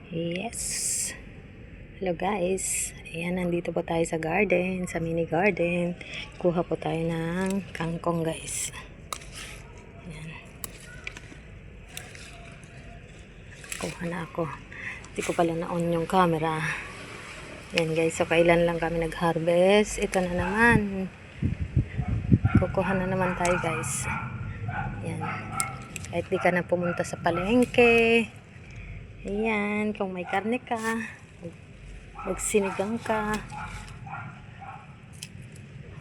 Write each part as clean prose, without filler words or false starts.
Yes. Hello guys. Ayan, nandito po tayo sa garden, sa mini garden. Kuha po tayo ng kangkong guys. Ayan. Kuha na ako. Hindi ko pala na-on yung camera. Ayan guys, so kailan lang kami nag-harvest. Ito na naman. Kukuha na naman tayo guys. Ayan. Kahit di ka na pumunta sa palengke. Ayan, kung may karne ka, magsinigang ka,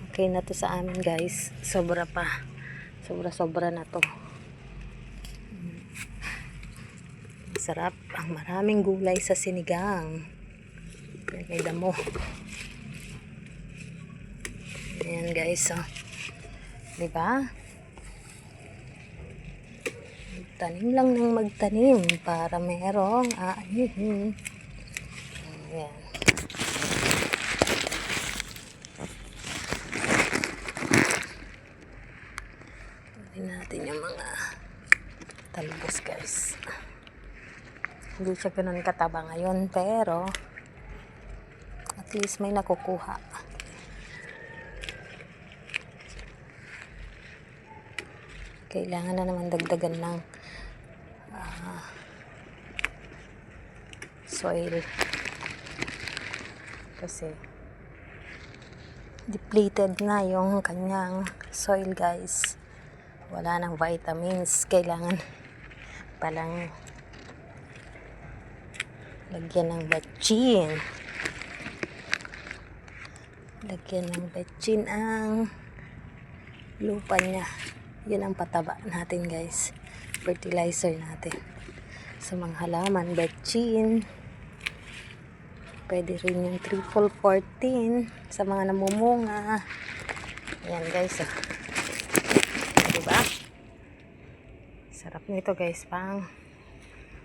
okay na to sa amin guys. Sobra pa, sobra na to. Sarap, ang maraming gulay sa sinigang. May damo. Ayan guys, oh. Diba? Tanim lang ng magtanim para merong aanihin. Ayan. Kunin natin yung mga talbos guys. Hindi siya ganun kataba ngayon pero at least may nakukuha. Kailangan na naman dagdagan ng soil kasi depleted na yung kanyang soil guys. Wala nang vitamins. Kailangan palang lagyan ng batchin. Lagyan ng batchin ang lupa niya. Yun ang pataba natin guys. Fertilizer natin sa mga halaman. Batchin. Pwede rin yung triple 14 sa mga namumunga. Ayan guys. Oh. Diba? Sarap nito guys. Pang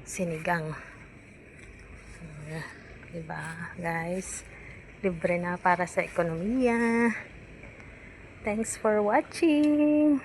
sinigang. Diba guys? Libre na para sa ekonomiya. Thanks for watching.